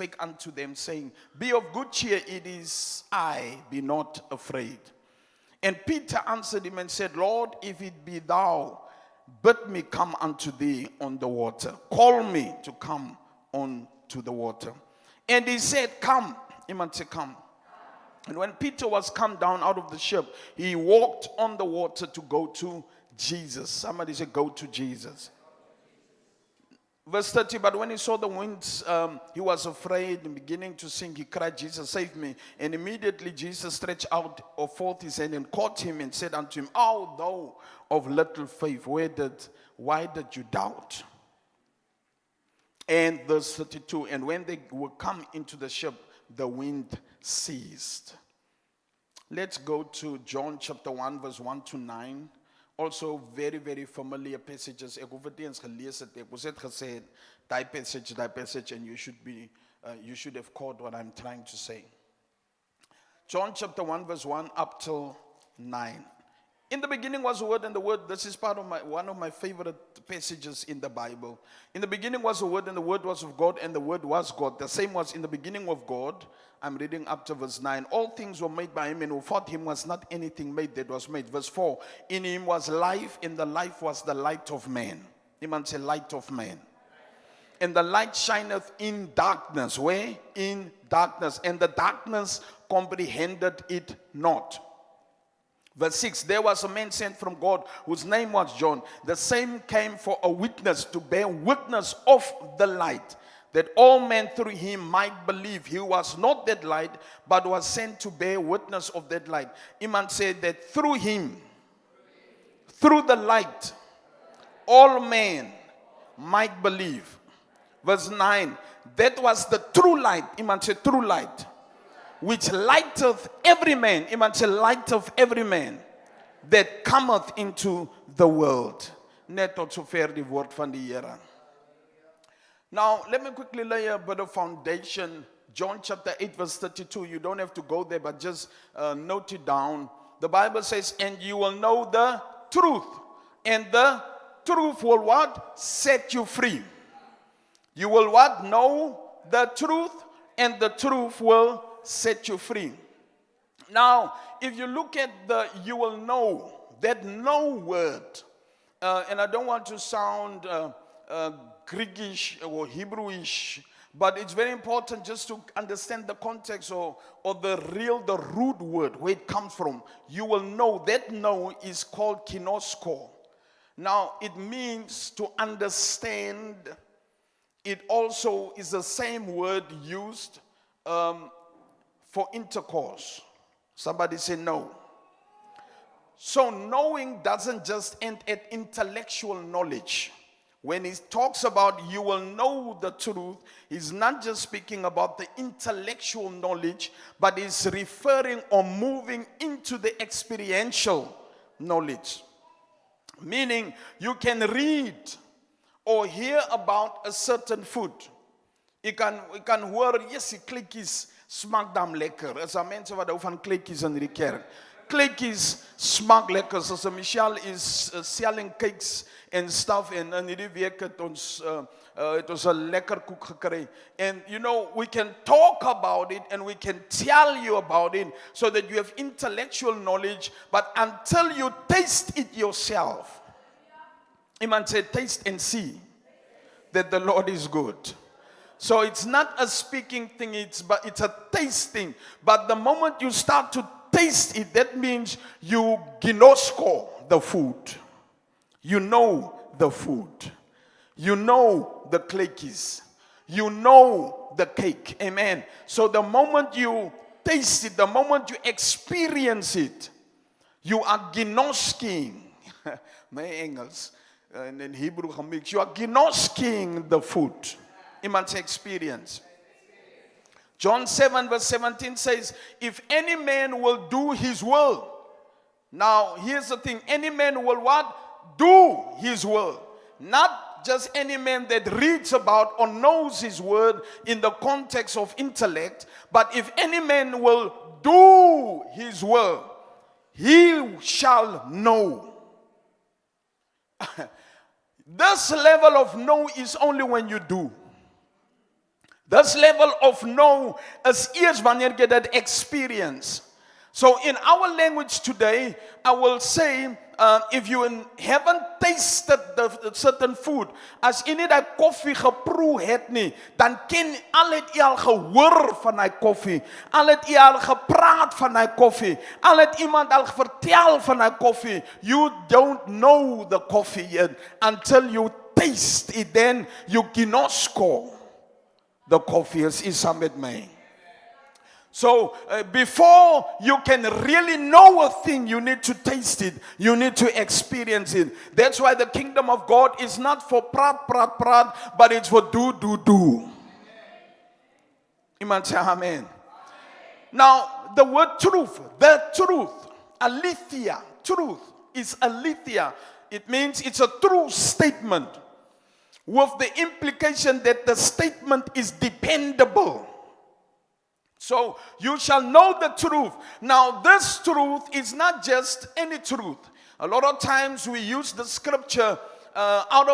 spake unto them, saying, Be of good cheer, it is I, be not afraid. And Peter answered him and said, Lord, if it be thou, bid me come unto thee on the water. Call me to come on to the water. And he said, Come. He meant to come. And when Peter was come down out of the ship, he walked on the water to go to Jesus. Somebody said, go to Jesus. Verse 30, but when he saw the winds, he was afraid and beginning to sink. He cried, Jesus, save me. And immediately Jesus stretched out forth his hand and caught him and said unto him, O thou of little faith, why did you doubt? And verse 32, and when they were come into the ship, the wind ceased. Let's go to John chapter 1, verse 1 to 9. Also very, very familiar passages. Ek hoef dit nie eens gelees het. Ek was net gesê, die passage, and you should have caught what I'm trying to say. John chapter 1, verse 1 up till 9. In the beginning was the Word, and the Word, this is one of my favorite passages in the Bible. In the beginning was the Word, and the Word was of God, and the Word was God. The same was in the beginning of God. I'm reading up to verse 9. All things were made by him, and without him was not anything made that was made. Verse 4. In him was life, and the life was the light of man. Iman say light of man. And the light shineth in darkness. Where? In darkness. And the darkness comprehended it not. Verse 6, there was a man sent from God whose name was John. The same came for a witness, to bear witness of the light, that all men through him might believe. He was not that light, but was sent to bear witness of that light. Iman said that through him, through the light, all men might believe. Verse 9, that was the true light. Iman said true light, which lighteth every man, iemand sê lighteth every man, that cometh into the world. Net tot sover die woord van die Here. Now, let me quickly lay a bit of foundation. John chapter 8 verse 32. You don't have to go there, but just note it down. The Bible says, and you will know the truth. And the truth will what? Set you free. You will what? Know the truth, and the truth will set you free. Now, if you look at the you will know, that know word, and I don't want to sound Greekish or Hebrewish, but it's very important just to understand the context or the root word, where it comes from. You will know, that know is called kinosko. Now, it means to understand. It also is the same word used for intercourse. Somebody say no. So knowing doesn't just end at intellectual knowledge. When he talks about you will know the truth, he's not just speaking about the intellectual knowledge, but he's referring or moving into the experiential knowledge. Meaning you can read or hear about a certain food. You can hoor, yes, klikkies smaak dan lekker. Is daar mense wat hou van klikkies in die kerk? Klikkies smaak lekker. So Michelle is selling cakes and stuff, and in hierdie week het ons 'n lekker koek gekry. And you know, we can talk about it and we can tell you about it so that you have intellectual knowledge, but until you taste it yourself. Iemand said, taste and see that the Lord is good. So it's not a speaking thing, it's a tasting. But the moment you start to taste it, that means you ginosko the food. You know the food. You know the cakes. You know the cake. Amen. So the moment you taste it, the moment you experience it, you are ginosking. My Engels and in Hebrew gemix. You are ginosking the food. Iman's experience. John 7 verse 17 says, if any man will do his will. Now, here's the thing. Any man will what? Do his will. Not just any man that reads about or knows his word in the context of intellect. But if any man will do his will, he shall know. This level of know is only when you do. This level of no is eers wanneer jy dit experience. So in our language today, I will say, if you haven't tasted the certain food, as jy nie die koffie geproe het nie, dan ken al het jy al gehoor van die koffie, al het jy al gepraat van die koffie, al het iemand al vertel van die koffie, you don't know the coffee yet until you taste it, then you cannot score the coffee, is saam met my. So, before you can really know a thing, you need to taste it. You need to experience it. That's why the kingdom of God is not for prat, but it's for do. Iman say amen. Now, the word truth, the truth, aletheia, truth is aletheia. It means it's a true statement with the implication that the statement is dependable. So you shall know the truth. Now this truth is not just any truth. A lot of times we use the scripture out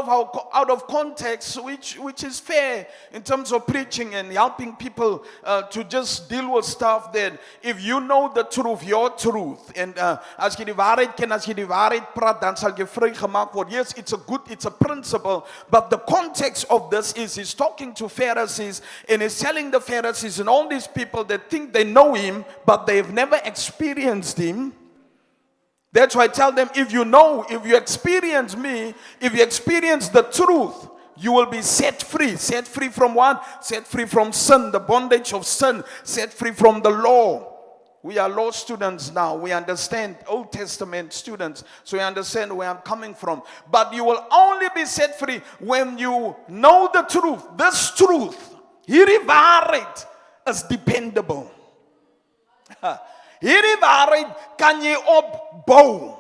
of context, which is fair in terms of preaching and helping people to just deal with stuff that if you know the truth, your truth, and as jy die waarheid ken, as jy die waarheid praat, dan sal jy vrygemaak word. Yes, it's a principle, but the context of this is he's talking to Pharisees and he's telling the Pharisees and all these people that think they know him, but they've never experienced him. That's why I tell them, if you experience me, if you experience the truth, you will be set free. Set free from what? Set free from sin, the bondage of sin. Set free from the law. We are law students now. We understand Old Testament students. So we understand where I'm coming from. But you will only be set free when you know the truth. This truth, hierdie waarheid, is dependable. Hierdie waarheid kan jy opbou.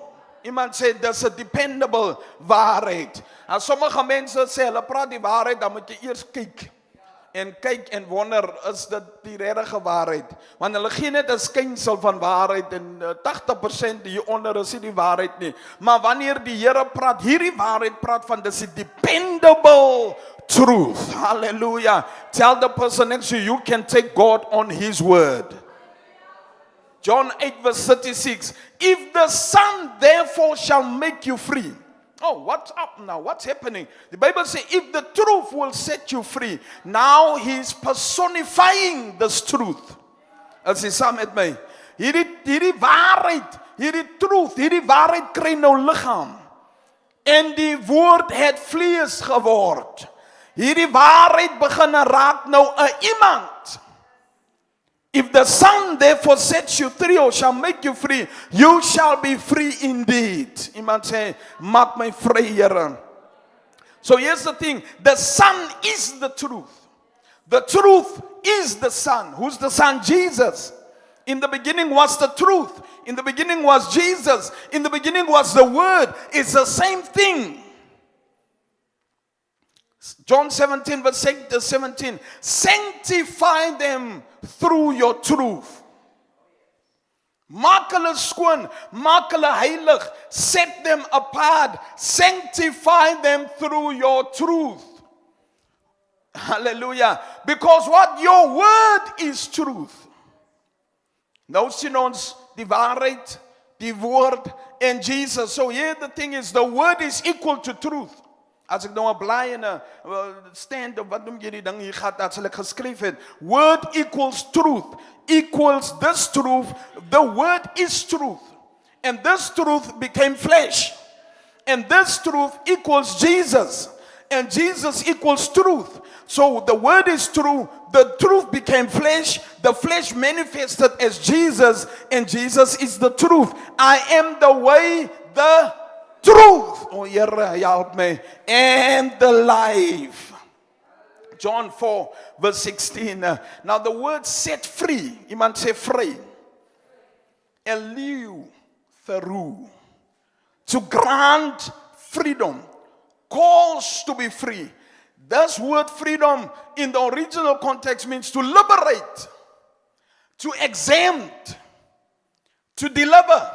Iemand sê dis 'n dependable waarheid. En sommige mense sê hulle praat die waarheid, dan moet jy eers kyk en wonder, is dit die regte waarheid? Want hulle gee net 'n skynsel van waarheid en 80% hieronder is nie die waarheid nie. Maar wanneer die Here praat, hierdie waarheid praat van dis 'n dependable truth. Hallelujah. Tell the person next to you, you can take God on his word. John 8 verse 36. If the Son therefore shall make you free. Oh, what's up now? What's happening? The Bible says if the truth will set you free. Now he's personifying this truth. As hy saam met my. Hierdie waarheid, hierdie truth, hierdie waarheid kry nou liggaam. En die woord het vlees geword. Hierdie waarheid begin raak nou 'n iemand. If the Son therefore sets you free or shall make you free, you shall be free indeed. Iemand sê, maak my vry, Here. So here's the thing, the Son is the truth. The truth is the Son. Who's the Son? Jesus. In the beginning was the truth. In the beginning was Jesus. In the beginning was the Word. It's the same thing. John 17 verse 17. Sanctify them through your truth. Maak hulle skoon, maak hulle heilig, set them apart, sanctify them through your truth. Hallelujah. Because what? Your word is truth. Nou sien ons die waarheid, die woord en Jesus. So here the thing is, the word is equal to truth. As ek nou 'n blaai en 'n stand op wat noem jy die ding hier gehad, dat sal ek geskryf het. Word equals truth. Equals this truth. The word is truth. And this truth became flesh. And this truth equals Jesus. And Jesus equals truth. So the word is true. The truth became flesh. The flesh manifested as Jesus. And Jesus is the truth. I am the way, the truth. Oh, Here, help me. And the life. John 4 verse 16. Now the word set free. Iemand sê vry. Eliu, theru. To grant freedom. Calls to be free. This word freedom in the original context means to liberate. To exempt. To deliver.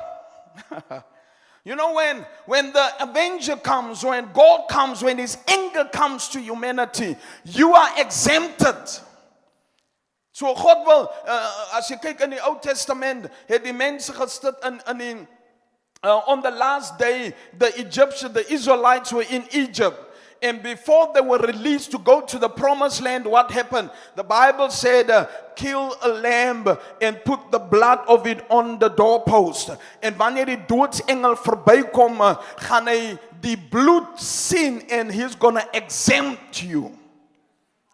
You know, when the avenger comes, when God comes, when his anger comes to humanity, you are exempted. So God wil, as jy kyk in die Ou Testament, het die mense gesit in die, on the last day, the Israelites were in Egypt. And before they were released to go to the promised land, what happened? The Bible said, kill a lamb and put the blood of it on the doorpost. En wanneer die doodsengel verbykom, gaan hy die bloed sien en he's gonna exempt you.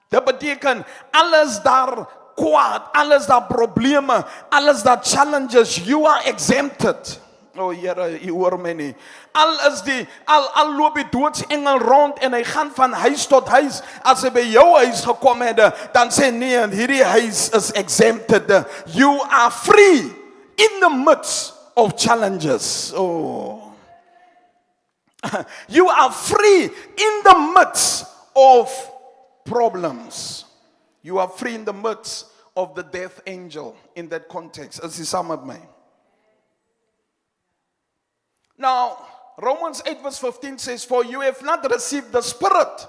Dat beteken, alles daar kwaad, alles daar probleme, alles daar challenges, you are exempted. Oh Here, u hoor my nie. Al loop die doodsengel rond en hy gaan van huis tot huis. As hy by jou huis gekom het, dan sê nee, hierdie huis is exempted. You are free in the midst of challenges. Oh. You are free in the midst of problems. You are free in the midst of the death angel in that context. As is saam met my. Now, Romans 8 verse 15 says, for you have not received the spirit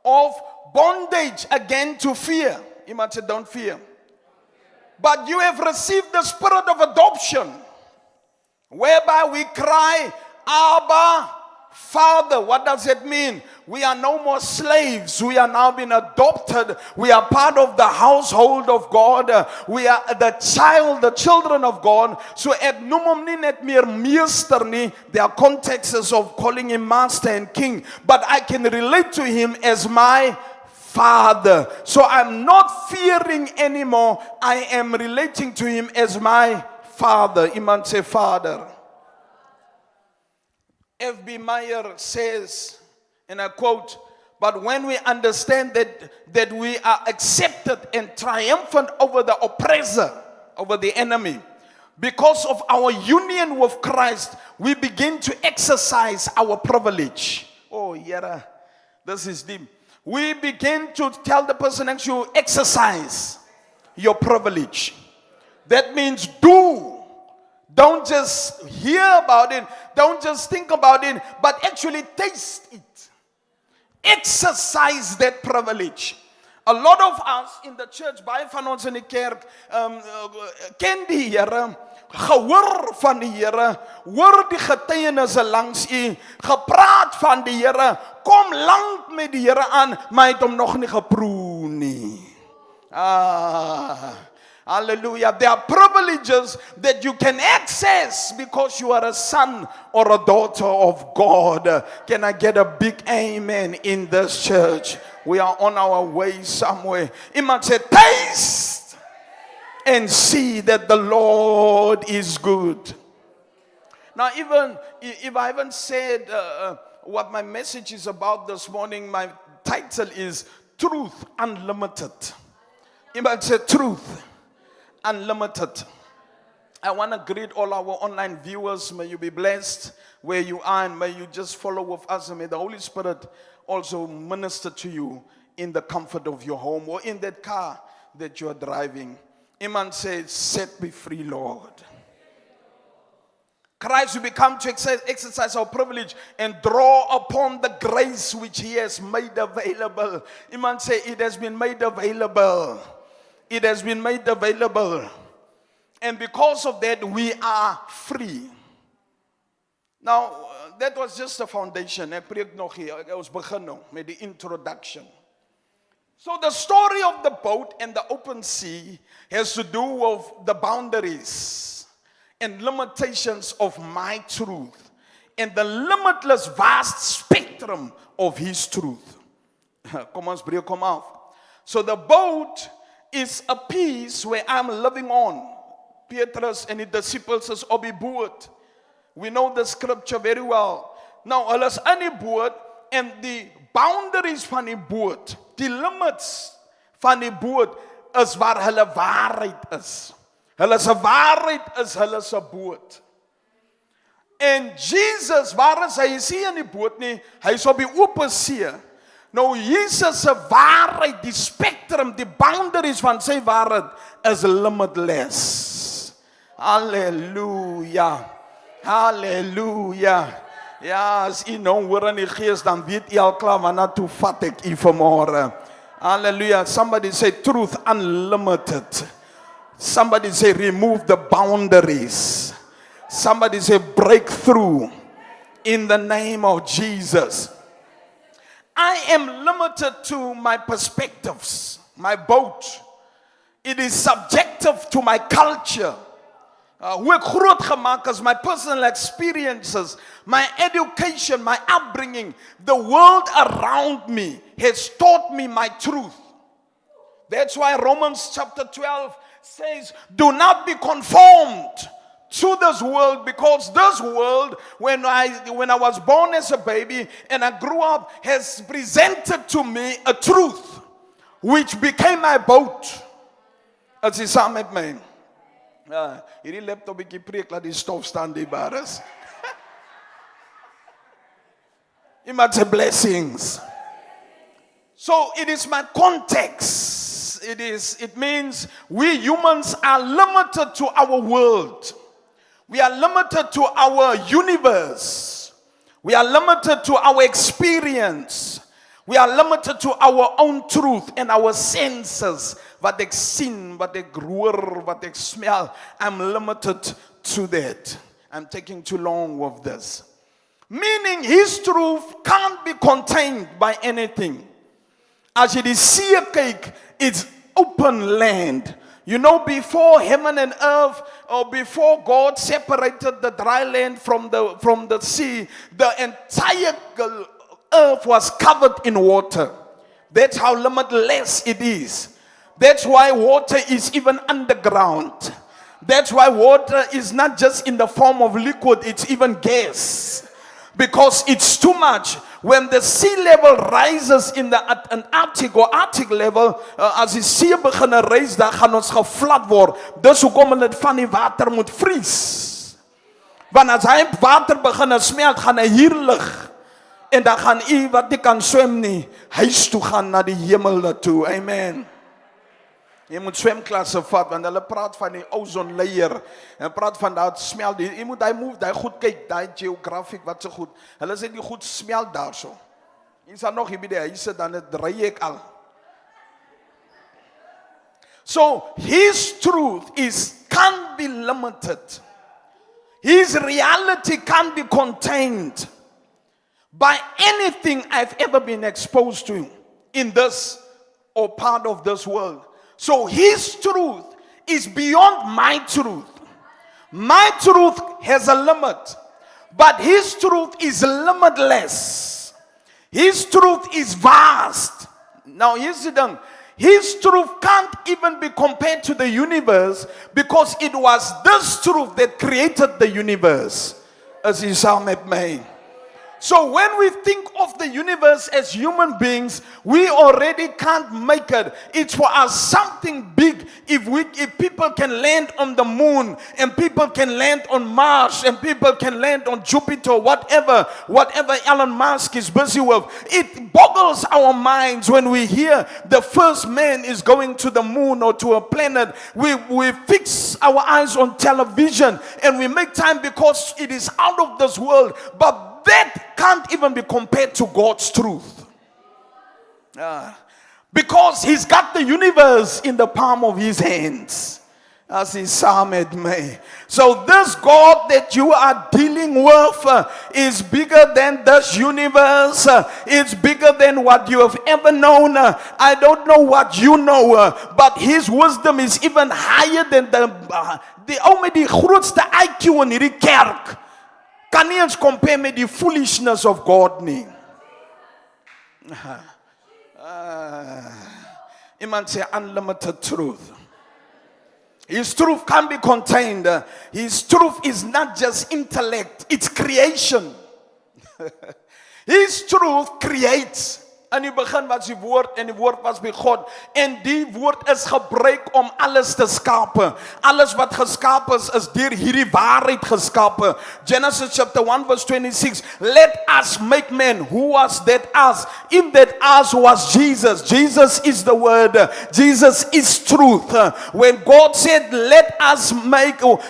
of bondage again to fear. Iemand sê, don't fear. But you have received the spirit of adoption, whereby we cry, Abba, Father. What does it mean? We are no more slaves. We are now being adopted. We are part of the household of God. We are the children of God. So at noem hom nie net meer meester nie. There are contexts of calling him master and king. But I can relate to him as my Father. So I'm not fearing anymore. I am relating to him as my Father. Iemand sê Father. F.B. Meyer says, and I quote, but when we understand that we are accepted and triumphant over the oppressor, over the enemy, because of our union with Christ, we begin to exercise our privilege. Oh, yeah, this is deep. We begin to tell the person next to you, exercise your privilege. That means do. Don't just hear about it. Don't just think about it, but actually taste it. Exercise that privilege. A lot of us in the church, baie van ons in die kerk, ken die Here, gehoor van die Here, hoor die getuienisse langs u, gepraat van die Here, kom lank met die Here aan, maar het hom nog nie geproe nie. Hallelujah. There are privileges that you can access because you are a son or a daughter of God. Can I get a big amen in this church? We are on our way somewhere. Iemand sê, taste and see that the Lord is good. Now, even if I haven't said what my message is about this morning, my title is Truth Unlimited. Iemand sê, Truth Unlimited. I want to greet all our online viewers. May you be blessed where you are, and may you just follow with us, and may the Holy Spirit also minister to you in the comfort of your home or in that car that you are driving. Iman says, set me free, Lord. Christ, we become to exercise our privilege and draw upon the grace which he has made available. Iman say, it has been made available. It has been made available. And because of that, we are free. Now, that was just a foundation. Ek preek nog hier. Ons begin nou met die introduction. So the story of the boat and the open sea has to do with the boundaries and limitations of my truth and the limitless vast spectrum of his truth. Kom ons breek hom af. So the boat is a piece where I'm living on. Petrus and the disciples is op die boot. We know the scripture very well. Nou, hulle is in die boot en die boundaries van die boot, die limits van die boot is waar hulle waarheid is. Hulle se waarheid is hulle se boot. En Jesus, waar is hy? Hy is nie in die boot nie, hy is op die oop see. Nou Jesus se waarheid, die spectrum, die boundaries van sy waarheid is limitless. Halleluja. Halleluja. Ja, as u nou hoor in die gees, dan weet u al klaar waarna toe vat ek u vanmôre. Hallelujah. Somebody say truth unlimited. Somebody say remove the boundaries. Somebody say breakthrough in the name of Jesus. I am limited to my perspectives, my boat. It is subjective to my culture. Hoe ek groot gemaak is, my personal experiences, my education, my upbringing, the world around me has taught me my truth. That's why Romans chapter 12 says, do not be conformed to this world, because this world, when I was born as a baby and I grew up, has presented to me a truth which became my boat. As is saam met my. Hierdie laptop bietjie preek, laat die stof staan die bares. Iemand say blessings. So it is my context. It means we humans are limited to our world. We are limited to our universe. We are limited to our experience. We are limited to our own truth and our senses. Wat ek sien, wat ek hoor, wat ek smell. I'm limited to that. I'm taking too long with this. Meaning his truth can't be contained by anything. As jy die see kyk, it's open land. You know, before heaven and earth, or before God separated the dry land from the sea, the entire earth was covered in water. That's how limitless it is. That's why water is even underground. That's why water is not just in the form of liquid, it's even gas. Because it's too much. When the sea level rises in the Antarctic or Arctic level, as die see begin rise, dan gaan ons gevlat word. Dis hoekom hulle dit van die water moet vries. Want as hy water begin smelt, gaan hy hier lig. En dan gaan u wat nie kan swem nie, huis toe gaan na die hemel toe. Amen. Jy moet swemklasse vat, want hulle praat van die ozone layer, en praat van dat smelt, jy moet die goed kyk, die geographic, wat so goed, hulle sê die goed smelt daar so, jy sal nog hier by die huise, dan het rij ek al. So, his truth can't be limited. His reality can't be contained by anything I've ever been exposed to in this or part of this world. So his truth is beyond my truth. My truth has a limit, but his truth is limitless. His truth is vast. Now here's the thing. His truth can't even be compared to the universe, because it was this truth that created the universe. As you saw met me. So when we think of the universe as human beings, we already can't make it. It's for us something big. If people can land on the moon, and people can land on Mars, and people can land on Jupiter, whatever Elon Musk is busy with, it boggles our minds when we hear the first man is going to the moon or to a planet. We fix our eyes on television and we make time because it is out of this world. But that can't even be compared to God's truth. Because he's got the universe in the palm of his hands. As he summoned me. So this God that you are dealing with is bigger than this universe. It's bigger than what you have ever known. I don't know what you know, but his wisdom is even higher than die ou met die grootste IQ in hierdie kerk. Kan nie eens compare met die foolishness of God nie. Iemand sê unlimited truth. His truth can't be contained. His truth is not just intellect, it's creation. His truth creates. In die begin was die woord, en die woord was by God, en die woord is gebruik om alles te skape. Alles wat geskape is deur hierdie waarheid geskape. Genesis chapter 1 verse 26, let us make man. Who was that us? In that us was Jesus. Jesus is the word. Jesus is truth. When God said, let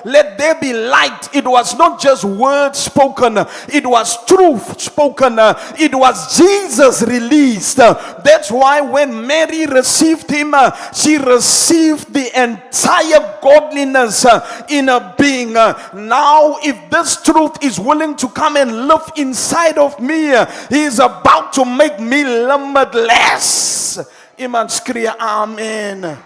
let there be light. It was not just words spoken, it was truth spoken. It was Jesus released. That's why when Mary received him, she received the entire godliness in her being. Now, if this truth is willing to come and live inside of me, he is about to make me limitless. Iemand skree amen.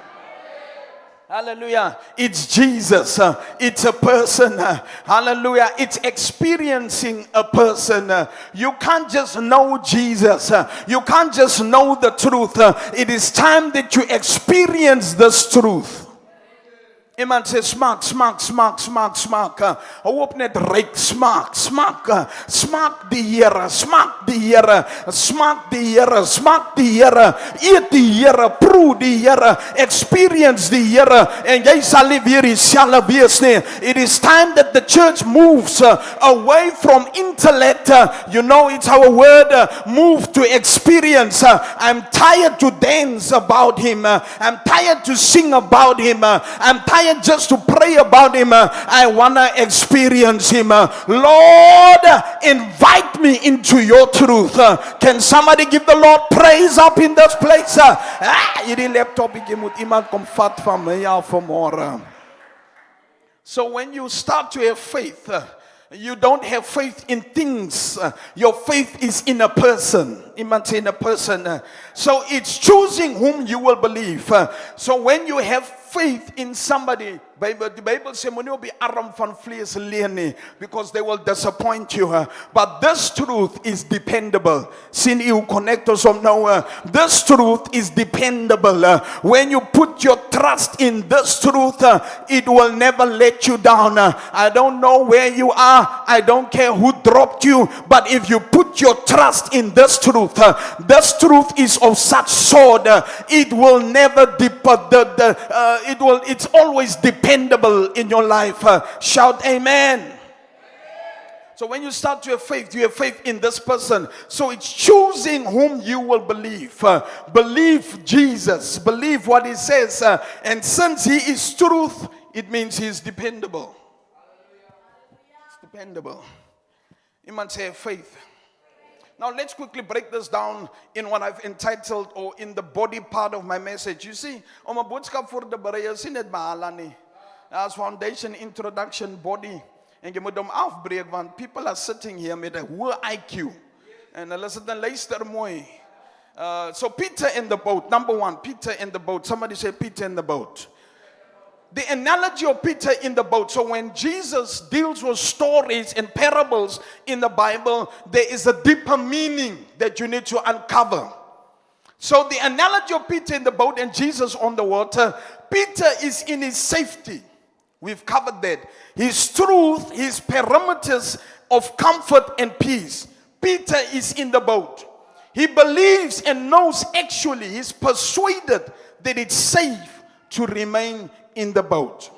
Hallelujah. It's Jesus. It's a person. Hallelujah. It's experiencing a person. You can't just know Jesus. You can't just know the truth. It is time that you experience this truth. Iemand sê smaak, smaak, smaak, smaak, smaak. Hou op net ryk, smaak, smaak. Smaak die Here, smaak die Here, smaak die Here, smaak die Here. Eet die Here, proe die Here, experience die Here, en jy sal nie weer dieselfde wees nie. It is time that the church moves away from intellect. You know, it's our word, move to experience. I'm tired to dance about him. I'm tired to sing about him. I'm tired just to pray about him. I want to experience him. Lord, invite me into your truth. Can somebody give the Lord praise up in this place? Hierdie laptop ek moet iemand kom vat van my af vanmôre. So when you start to have faith, you don't have faith in things. Your faith is in a person. Iemand sê in a person. So it's choosing whom you will believe. So when you have faith in somebody, the Bible says, moenie op die arm van vlees leun nie, because they will disappoint you. But this truth is dependable. Sien u connect us on now. This truth is dependable. When you put your trust in this truth, it will never let you down. I don't know where you are. I don't care who dropped you. But if you put your trust in this truth is of such sword. It will never depart. It's always dependable in your life. Shout amen. So when you start to have faith, you have faith in this person. So it's choosing whom you will believe. Believe Jesus. Believe what he says. And since he is truth, it means he is dependable. It's dependable. Iemand say faith. Now let's quickly break this down in what I've entitled, or in the body part of my message. You see, om 'n boodskap voor te berei is nie net bahala nie. As foundation, introduction, body. En jy moet hom afbreek, want people are sitting here met 'n hoë IQ. En hulle sit en luister mooi. So Peter in the boat, number one, Peter in the boat. Somebody say Peter in the boat. The analogy of Peter in the boat. So when Jesus deals with stories and parables in the Bible, there is a deeper meaning that you need to uncover. So the analogy of Peter in the boat and Jesus on the water, Peter is in his safety. We've covered that. His truth, his perimeters of comfort and peace. Peter is in the boat. He believes and knows, actually, he's persuaded that it's safe to remain in the boat.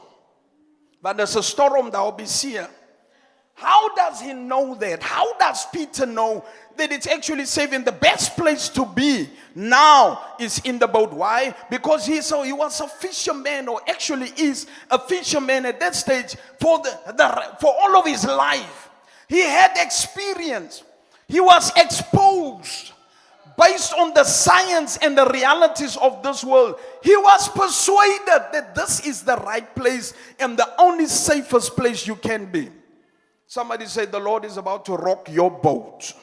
But there's a storm that will be here. How does he know that? How does Peter know that it's actually safe? And the best place to be now is in the boat. Why? Because he was a fisherman, or actually is a fisherman at that stage for all of his life. He had experience. He was exposed based on the science and the realities of this world. He was persuaded that this is the right place and the only safest place you can be. Somebody said the Lord is about to rock your boat.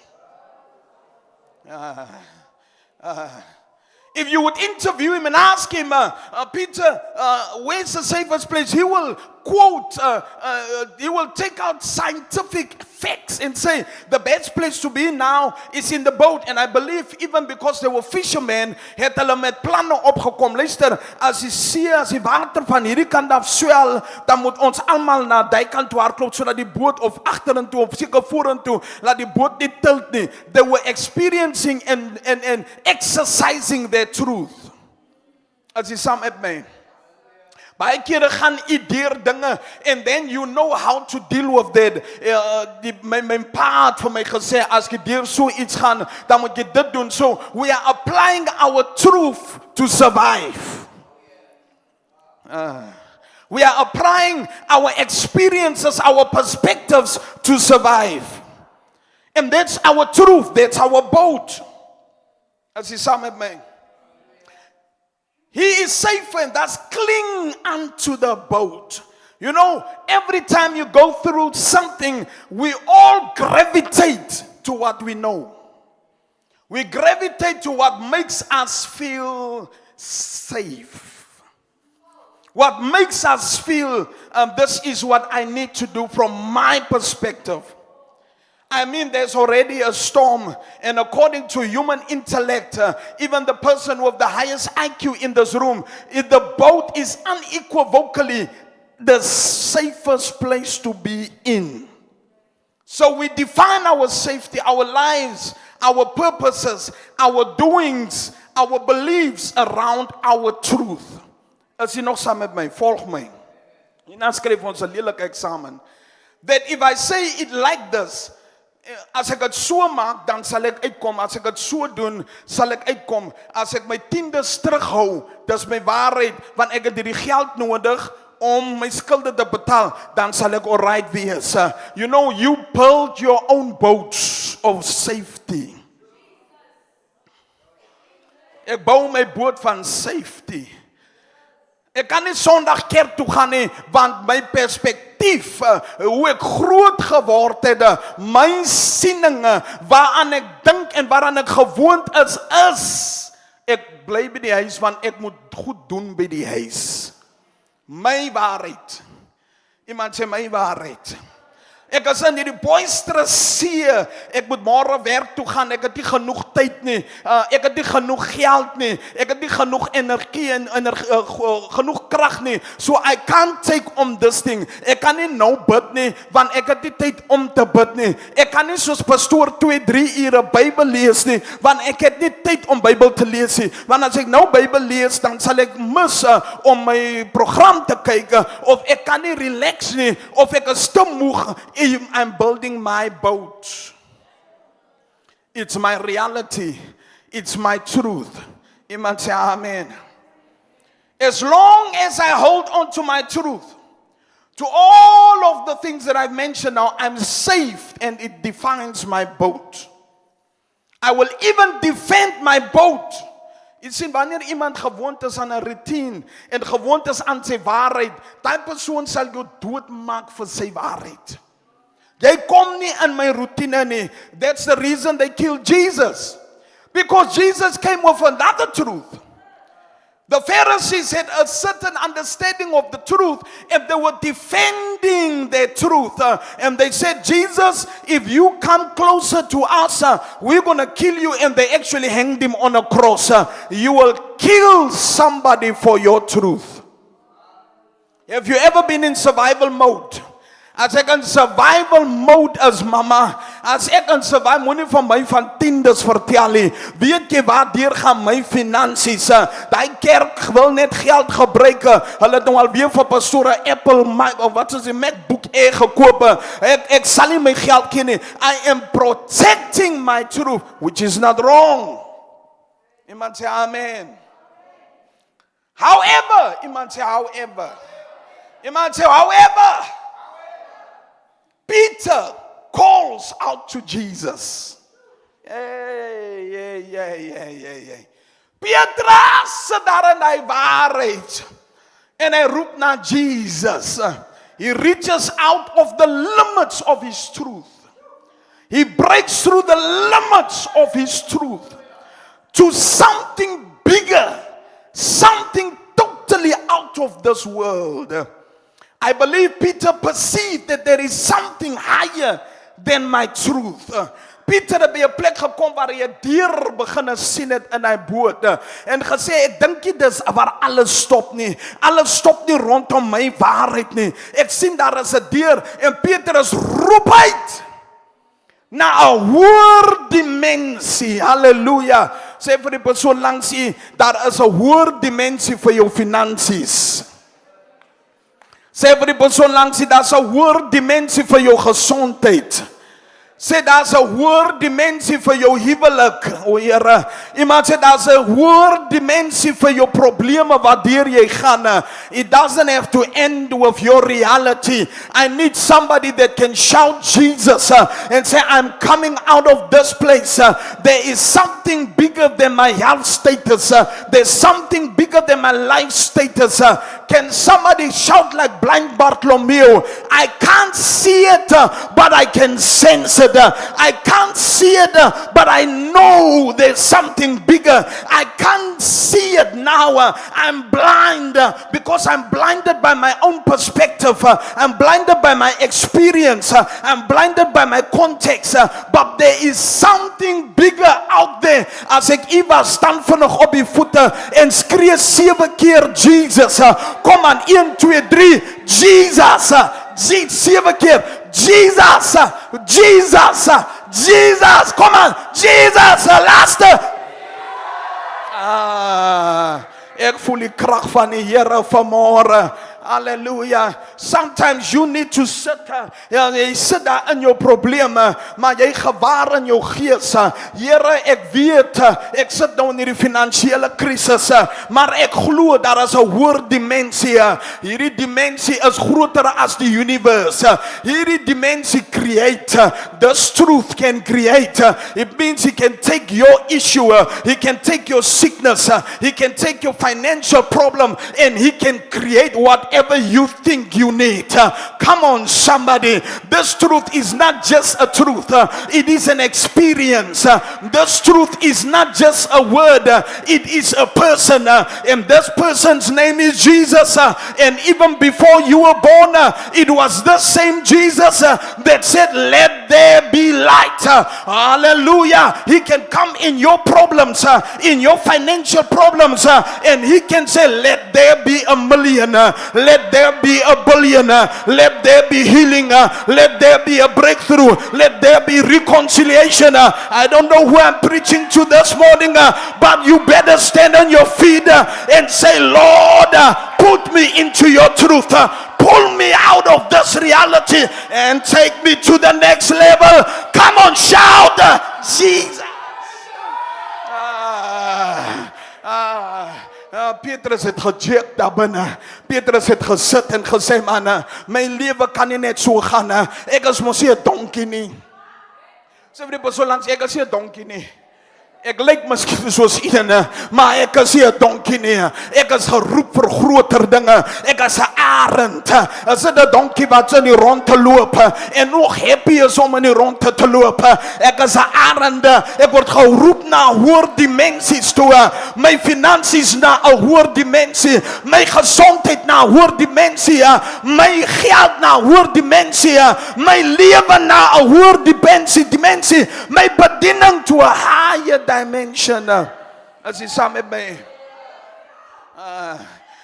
If you would interview him and ask him, Peter, where's the safest place? He will quote, he will take out scientific facts and say, the best place to be now is in the boat. And I believe even because they were fishermen, het hulle met planne opgekom. Luister, as die see, as die water van hierdie kant af swel, dan moet ons almal na die kant toe hardloop, sodat die boot of agterentoe of seker vorentoe, laat die boot nie tilt nie. They were experiencing and exercising their truth. As jy saam met my. Baie kere gaan u deur dinge, and then you know how to deal with that. My pa het vir my gesê, as jy deur so iets gaan, dan moet jy dit doen. So we are applying our truth to survive. We are applying our experiences, our perspectives to survive. And that's our truth, that's our boat. As he said with me. He is safe and thus cling unto the boat. You know, every time you go through something, we all gravitate to what we know. We gravitate to what makes us feel safe. What makes us feel, this is what I need to do from my perspective. I mean, there's already a storm, and according to human intellect, even the person with the highest IQ in this room, if the boat is unequivocally the safest place to be in. So we define our safety, our lives, our purposes, our doings, our beliefs around our truth. As jy nog saam met my, volg my. En dan skryf ons 'n lelike eksamen. That if I say it like this, as ek dit so maak, dan sal ek uitkom. As ek dit so doen, sal ek uitkom. As ek my tiendes terughou, dis my waarheid, want ek het hierdie geld nodig om my skulde te betaal, dan sal ek alright wees. You know, you build your own boats of safety. Ek bou my boot van safety. Ek kan nie Sondag kerk toe gaan nie, want my perspektief, hoe ek groot geword het, my sieninge, waaraan ek dink en waaraan ek gewoond is, ek bly by die huis, want ek moet goed doen by die huis. My waarheid. Iemand sê my waarheid. Ek is in hierdie boisterous see, ek moet môre werk toe gaan, ek het nie genoeg tyd nie, ek het nie genoeg geld nie, ek het nie genoeg energie en genoeg krag nie, so I can't take on this thing. Ek kan nie nou bid nie, want ek het nie tyd om te bid nie. Ek kan nie soos pastoor 2-3 ure Bybel lees nie, want ek het nie tyd om Bybel te lees nie, want as ek nou Bybel lees, dan sal ek mis om my program te kyk, of ek kan nie relax nie, of ek is te moeg. I'm building my boat. It's my reality. It's my truth. Iemand say amen. As long as I hold on to my truth, to all of the things that I've mentioned now, I'm safe and it defines my boat. I will even defend my boat. Jy sien, wanneer iemand gewoond is aan 'n routine en gewoond is aan sy waarheid, daai persoon sal jou doodmaak vir sy waarheid. Jy kom nie in my routine nie. That's the reason they killed Jesus. Because Jesus came with another truth. The Pharisees had a certain understanding of the truth, and they were defending their truth. And they said, Jesus, if you come closer to us, we're going to kill you. And they actually hanged him on a cross. You will kill somebody for your truth. Have you ever been in survival mode? As ek in survival mode is, mama, as ek in survival, moenie van my van tiendes vertel nie. Weet jy waar deur gaan my finansies? Daai kerk wil net geld gebruik. Hulle het nou al weer vir pastoor Apple, of wat is die MacBook Air gekoop. Ek sal nie my geld gee nie. I am protecting my truth, which is not wrong. Iemand sê amen. However, iemand sê however. Iemand sê however. Peter calls out to Jesus. Petrus sit daar in hy waarheid. En hy roep na Jesus. He reaches out of the limits of his truth. He breaks through the limits of his truth to something bigger, something totally out of this world. I believe Peter perceived that there is something higher than my truth. Peter het by 'n plek gekom waar hy 'n deur begin sien het in hy boot en gesê, ek dink nie dis waar alles stop nie. Alles stop nie rondom my waarheid nie. Ek sien daar is 'n deur en Petrus roep uit na 'n hoër dimensie. Halleluja. Sê vir die persoon langs u, daar is 'n hoër dimensie vir jou finansies. Sê vir die persoon langs, daar's 'n hoër dimensie vir jou gesondheid. Sê daar's 'n hoër dimensie vir jou huwelik, o Here. Iemand sê daar's 'n hoër dimensie vir jou probleme waardeur jy gaan. It doesn't have to end with your reality. I need somebody that can shout Jesus and say, I'm coming out of this place. There is something bigger than my health status. There's something bigger than my life status. Can somebody shout like blind Bartholomew? I can't see it, but I can sense it. I can't see it, but I know there's something bigger. I can't see it now. I'm blind because I'm blinded by my own perspective. I'm blinded by my experience. I'm blinded by my context. But there is something bigger out there. As ek Eva staan vanoggend op die voete en skree 7 keer Jesus. Kom aan, 1, 2, 3. Jesus. 7 keer. Jesus. Jesus. Jesus. Come on. Jesus. Laaste. Ek voel die krag van die Here vanmôre. Hallelujah. Sometimes you need to sit jy sit daar in jou probleme, maar jy gewaar in jou gees. Here, ek weet, ek sit nou in hierdie finansiële krisis, maar ek glo daar is 'n hoër dimensie. Hierdie dimensie is groter as die universe. Hierdie dimensie create. This truth can create. It means he can take your issue, he can take your sickness, he can take your financial problem, and he can create whatever you think you need. Come on, somebody. This truth is not just a truth, it is an experience. This truth is not just a word, it is a person, and this person's name is Jesus. And even before you were born, it was the same Jesus that said, let there be light. Hallelujah. He can come in your problems, in your financial problems, and he can say, let there be a million. Let there be a billion. Let there be healing. Let there be a breakthrough. Let there be reconciliation. I don't know who I'm preaching to this morning, but you better stand on your feet and say, Lord, put me into your truth. Pull me out of this reality and take me to the next level. Come on, shout Jesus. Petrus het gejeek daar binne. Petrus het gesit en gesê, man, my lewe kan nie net so gaan. Ek is mos nie 'n donkie nie. Sê vir die persoon langs, ek is nie 'n donkie nie. Ek lyk miskien soos een, maar ek is nie 'n donkie nie. Ek is geroep vir groter dinge. Ek is 'n arend. Is dit 'n donkie wat in die rond te loop en nog happy is om in die rond te loop? Ek is 'n arend. Ek word geroep na hoër dimensies toe. My finansies na 'n hoër dimensie. My gesondheid na 'n hoër dimensie. My geld na 'n hoër dimensie. My lewe na 'n hoër dimensie. My bediening to a higher dimension. As he said me.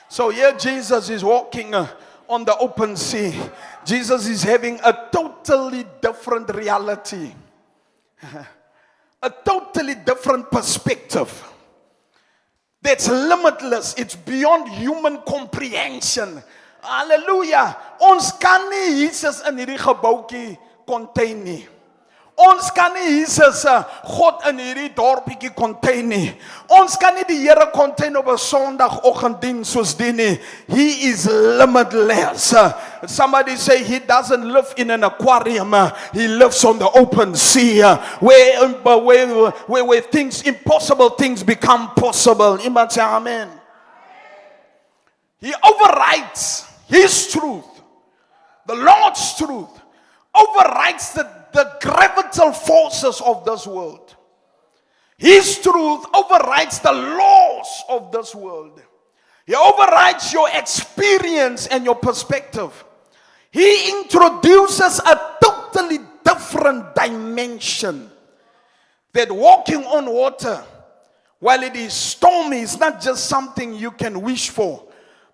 So here Jesus is walking on the open sea. Jesus is having a totally different reality. A totally different perspective. That's limitless. It's beyond human comprehension. Hallelujah. Ons kan nie Jesus in hierdie gebouetjie contain nie. Ons kan nie Jesus God in hierdie dorpietjie contain nie. Ons kan nie die Here contain op 'n Sondagoggenddiens soos die nie. He is limitless. Somebody say he doesn't live in an aquarium. He lives on the open sea, where things, impossible things become possible. Iemand sê amen. He overrides his truth. The Lord's truth overrides the gravitational forces of this world. His truth overrides the laws of this world. He overrides your experience and your perspective. He introduces a totally different dimension. That walking on water, while it is stormy, is not just something you can wish for,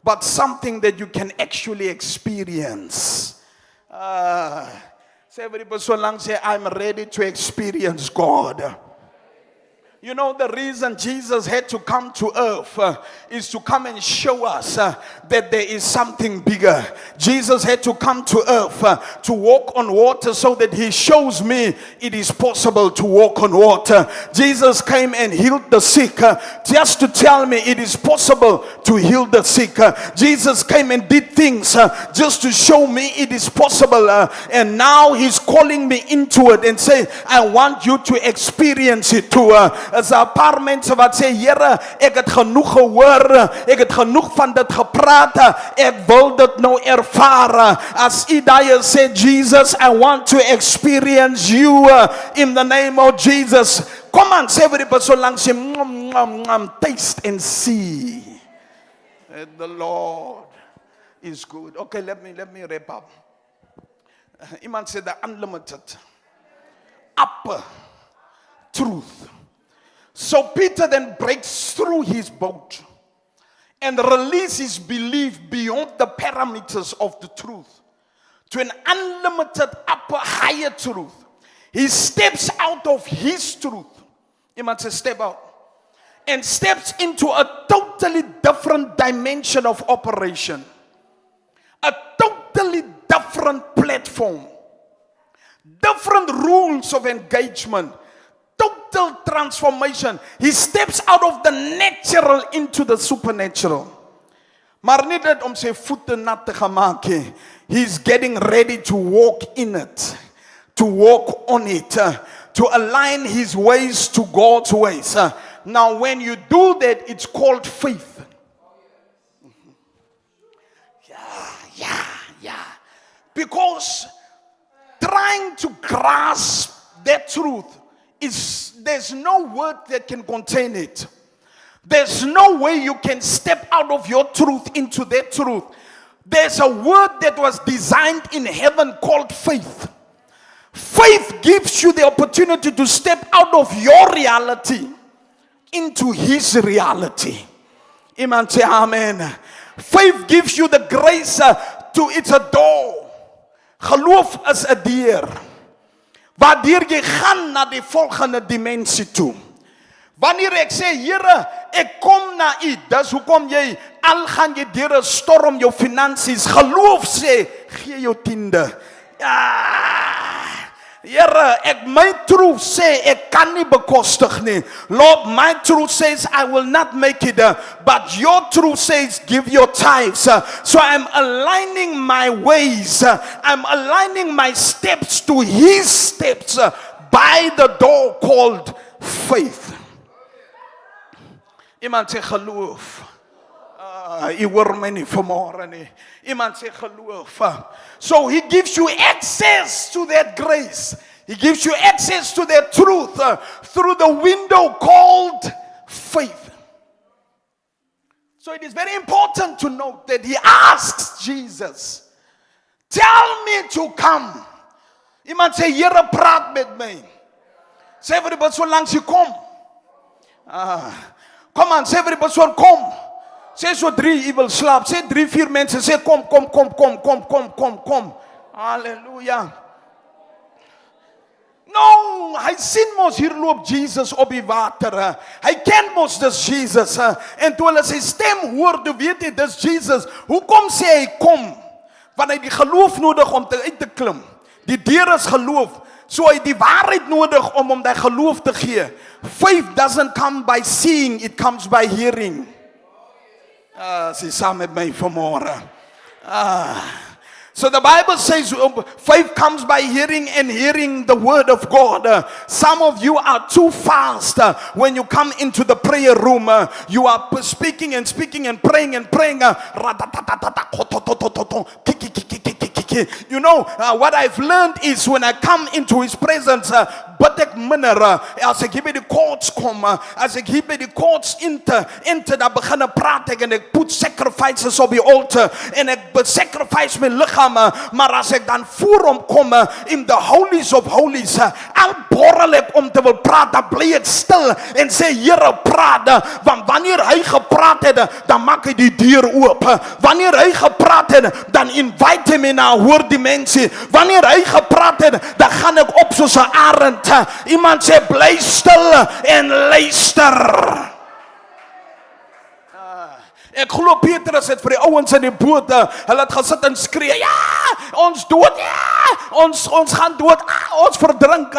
but something that you can actually experience. Say every person lang say, I'm ready to experience God. You know, the reason Jesus had to come to earth is to come and show us that there is something bigger. Jesus had to come to earth to walk on water so that he shows me it is possible to walk on water. Jesus came and healed the sick just to tell me it is possible to heal the sick. Jesus came and did things just to show me it is possible. And now he's calling me into it and say, I want you to experience it too. As 'n paar mense wat sê, Here, ek het genoeg gehoor, ek het genoeg van dit gepraat, ek wil dit nou ervaar. As Isaiah said, Jesus, I want to experience you in the name of Jesus. Come on, say every person langs him, taste and see. The Lord is good. Okay, let me wrap up. Iemand said the unlimited upper truth. So Peter then breaks through his boat and releases his belief beyond the parameters of the truth to an unlimited upper higher truth. He steps out of his truth. Iemand says step out. And steps into a totally different dimension of operation. A totally different platform. Different rules of engagement. Total transformation. He steps out of the natural into the supernatural. Maar nie dit om sy voete nat te gemaak nie. He's getting ready to walk in it. To walk on it. To align his ways to God's ways. Now when you do that, it's called faith. Yeah. Because trying to grasp that truth there's no word that can contain it. There's no way you can step out of your truth into that truth. There's a word that was designed in heaven called faith. Faith gives you the opportunity to step out of your reality into his reality. Iemand say amen. Faith gives you the grace it's a door. Geloof is 'n deur. Waardeur jy gaan na die volgende dimensie toe. Wanneer ek sê, Here, ek kom na u, dis hoekom jy al gaan jy deur 'n storm jou finansies. Geloof sê, gee jou tiende. Here, my truth say ek kan nie bekostig nie. Lord, my truth says I will not make it, but your truth says give your tithes. So I'm aligning my ways. I'm aligning my steps to his steps by the door called faith. Iemand sê geloof. You were many for more. Iemand sê geloof. So he gives you access to that grace. He gives you access to that truth through the window called faith. So it is very important to note that he asks Jesus, tell me to come. Iemand sê, Here, praat met my. Sê vir die persoon langs jy kom. Come on, sê vir die persoon kom. Sê so 3, jy wil slaap. Sê 3, 4 mense, sê kom. Hallelujah. No, hy sien mos hier loop Jesus op die water. Hy ken mos dis Jesus. En toe hulle sy stem hoor, toe weet hy dis Jesus. Hoekom sê hy kom? Want hy die geloof nodig om uit te klim. Die deur is geloof. So hy die waarheid nodig om hom die geloof te gee. Faith doesn't come by seeing, it comes by hearing. Sy saam met my vanmôre. So the Bible says faith comes by hearing and hearing the word of God. Some of you are too fast when you come into the prayer room. You are speaking and praying and praying. You know, what I've learned is when I come into his presence, but ek minder, as ek hier by die courts kom, as ek hier by die courts enter, dan begin ek praat ek en ek put sacrifices op die altar, en ek sacrifice my lichaam, maar as ek dan voor hom kom, in the holies of holies, al borrel ek om te wil praat, dan bly ek stil, en sê, Here, praat, want wanneer hy gepraat het, dan maak hy die deur oop, wanneer hy gepraat het, dan invite hom in 'n hoër dimensie, frequensie. Wanneer hy gepraat het, dan gaan ek op soos 'n arend. Iemand sê bly stil en luister. Ek glo Petrus het vir die ouens in die boot, hulle het gesit en skree, ja, ons dood, ja, ons gaan dood, ons verdrink,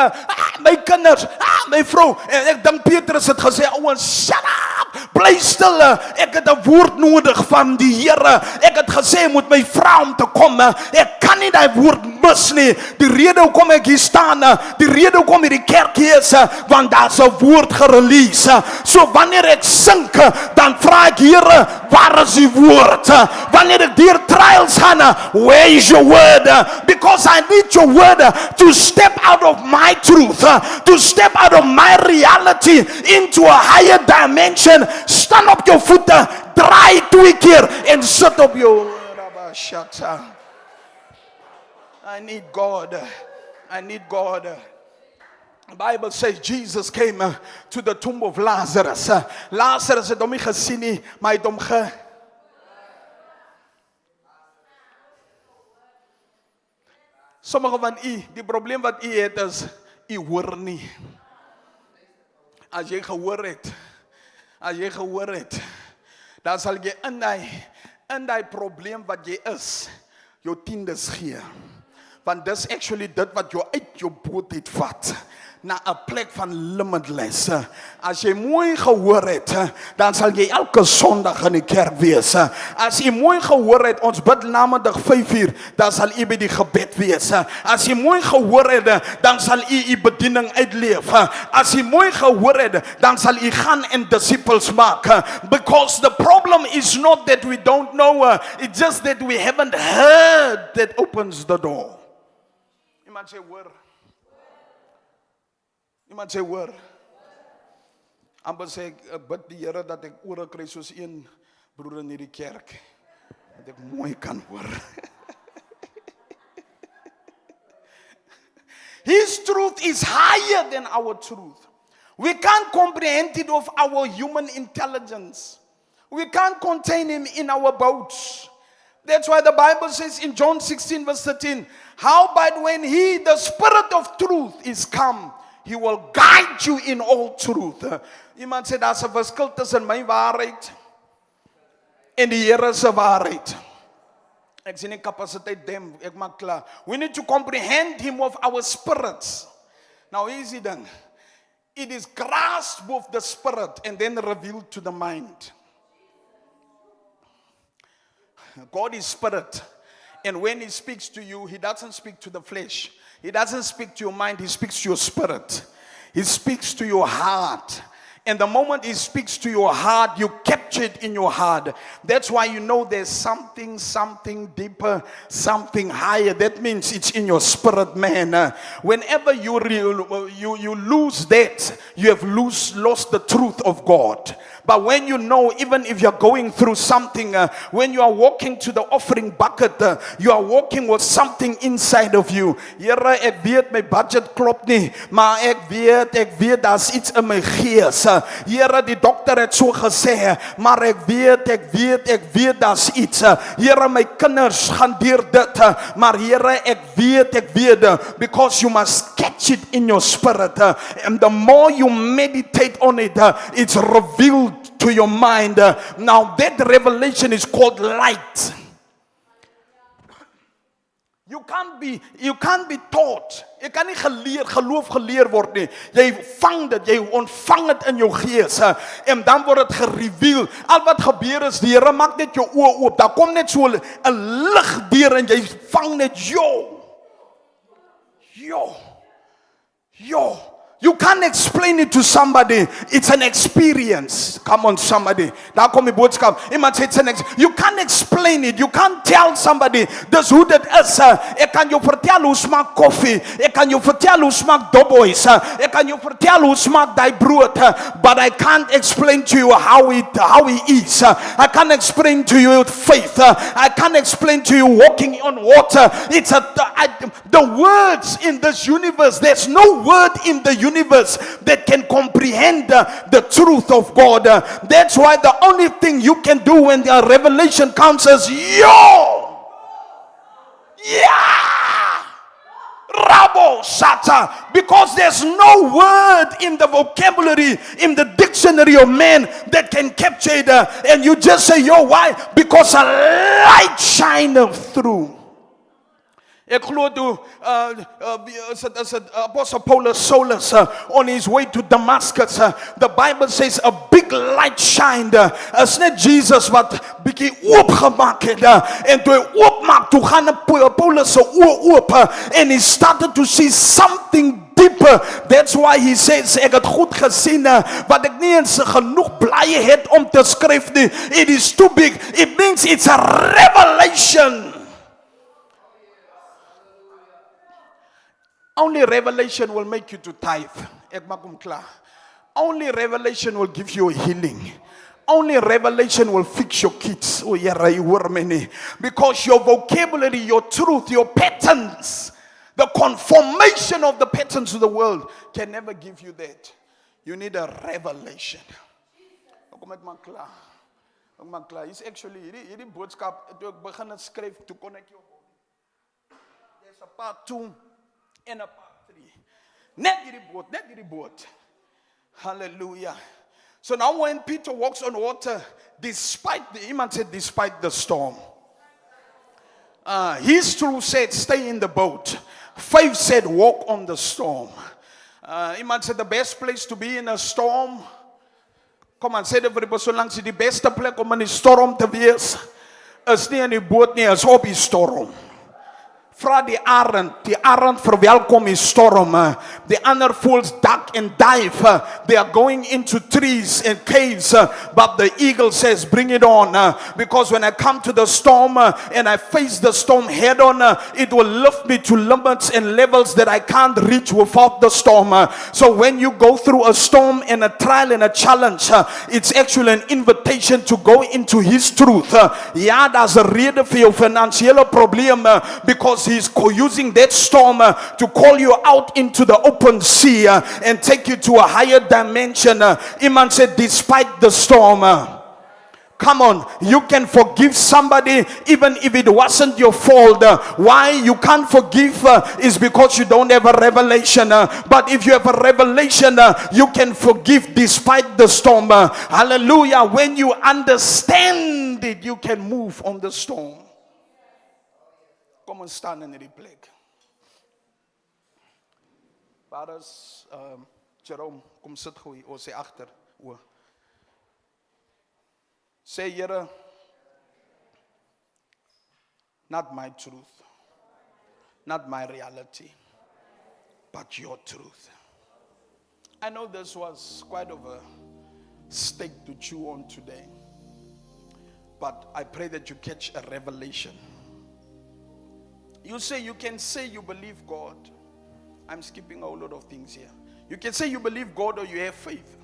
my kinders, my vrou. En ek dink Petrus het gesê, ouens, shut up, bly stil, ek het 'n woord nodig van die Here. Ek het gesê, moet my vra om te kom, ek kan nie daai woord mis nie. Die rede hoekom ek hier staan, die rede hoekom hierdie kerk hier is, want daar's 'n woord gerelease. So wanneer ek sink, dan vra ek, Here, waar is die woord? Wanneer ek deur trials gaan, where is your word? Because I need your word to step out of my truth, to step out of my reality into a higher dimension. Stand op jou voete, draai 2 keer en sit op jou. I need God. I need God. The Bible says Jesus came to the tomb of Lazarus. Lazarus het hom nie gesien nie, maar hy het hom Sommige van u, die probleem wat u het is, u hoor nie. As jy gehoor het, dan sal jy in die probleem wat jy is, jou tiendes gee. Want dis actually dit wat jou uit jou boot het vat, na 'n plek van limitless. As jy mooi gehoor het, dan sal jy elke Sondag in die kerk wees. As jy mooi gehoor het, ons bid namiddag 5:00, dan sal jy by die gebed wees. As jy mooi gehoor het, dan sal jy bediening uitleef. As jy mooi gehoor het, dan sal jy gaan en disippels maak. Because the problem is not that we don't know, it's just that we haven't heard that opens the door. Iemand sê hoor. Iemand sê hoor. Amper sê ek bid die Here dat ek ore kry soos een broer in hierdie kerk, dat ek mooi kan hoor. His truth is higher than our truth. We can't comprehend it of our human intelligence. We can't contain him in our boats. That's why the Bible says in John 16 verse 13, howbeit when he, the Spirit of truth, is come, he will guide you in all truth. Iemand sê, daar's 'n verskil tussen my waarheid en die Here se waarheid. Ek sien nie kapasiteit dem, ek maak klaar. We need to comprehend him of our spirits. Now here's the thing. It is grasped with the spirit and then revealed to the mind. God is spirit. And when he speaks to you, he doesn't speak to the flesh. He doesn't speak to your mind, he speaks to your spirit. He speaks to your heart. And the moment he speaks to your heart, you capture it in your heart. That's why you know there's something deeper, something higher. That means it's in your spirit, man. Whenever you lose that, you have lost the truth of God. But when you know, even if you're going through something, when you are walking to the offering bucket, you are walking with something inside of you. Here, ek weet my budget klop nie, maar ek weet daar's iets in my gees. Here, die dokter het so gesê, maar ek weet daar's iets. Here, my kinders gaan deur dit, maar Here, ek weet, because you must catch it in your spirit. And the more you meditate on it, it's revealed to your mind. Now that revelation is called light. You can't be taught. Jy kan nie geloof geleer word nie. Jy vang dit, jy ontvang dit in jou gees en dan word dit gereveal. Al wat gebeur is, die Here maak net jou oë oop. Daar kom net so 'n lig deur en jy vang net You can't explain it to somebody. It's an experience. Come on, somebody. Daar kom die boodskap. Iemand sê you can't explain it. You can't tell somebody dis hoe dit is. Ek kan jou vertel hoe smaak koffie. Ek kan jou vertel hoe smaak Doughboys. Ek kan jou vertel hoe smaak daai brood. But I can't explain to you how he is. I can't explain to you faith. I can't explain to you walking on water. It's the words in this universe. There's no word in the universe that can comprehend the truth of God. That's why the only thing you can do when the revelation comes is yeah. because there's no word in the vocabulary, in the dictionary of man that can capture it. And you just say, yo, why? Because a light shineth through. Ek glo toe Apostle Paulus Saulus on his way to Damascus, the Bible says a big light shined. Is net Jesus wat bietjie oopgemaak het, en toe hy oopmaak, toe gaan Paulus se oë oop, and he started to see something deeper. That's why he says, ek het goed gesien wat ek nie eens genoeg blye het om te skryf nie. It is too big. It means it's a revelation. Only revelation will make you to tithe. Ek maak hom klaar. Only revelation will give you a healing. Only revelation will fix your kids. Oh, yeah, you hoor my nie. Because your vocabulary, your truth, your patterns, the conformation of the patterns of the world can never give you that. You need a revelation. Kom ek maak klaar. Ek maak klaar. Is actually hierdie boodskap toe ek begin het skryf, toe kon ek jou. There's a part 2 and a part 3. Net hierdie boot. Hallelujah. So now when Peter walks on water, despite the storm, his truth said, stay in the boat. Faith said, walk on the storm. Iemand said, the best place to be in a storm. Kom aan, sê dit vir die persoon langs jy, die beste plek om in die storm te wees, is nie in die boot nie, is op die storm. Vra die arend verwelkom die storm. The ander voels duck and dive. They are going into trees and caves, but the eagle says, bring it on. Because when I come to the storm and I face the storm head on, it will lift me to limits and levels that I can't reach without the storm. So when you go through a storm and a trial and a challenge, it's actually an invitation to go into his truth. Ja, daar's 'n rede vir jou finansiële probleem, because he's using that storm to call you out into the open sea and take you to a higher dimension. Iman said, despite the storm. Come on, you can forgive somebody even if it wasn't your fault. Why you can't forgive is because you don't have a revelation. But if you have a revelation, you can forgive despite the storm. Hallelujah. When you understand it, you can move on the storm. Kom ons staan in hierdie plek. Waar is Jerome? Kom sit gou hier, sê agter. Sê Here, not my truth, not my reality, but your truth. I know this was quite of a steak to chew on today, but I pray that you catch a revelation. You can say you believe God. I'm skipping a whole lot of things here. You can say you believe God or you have faith.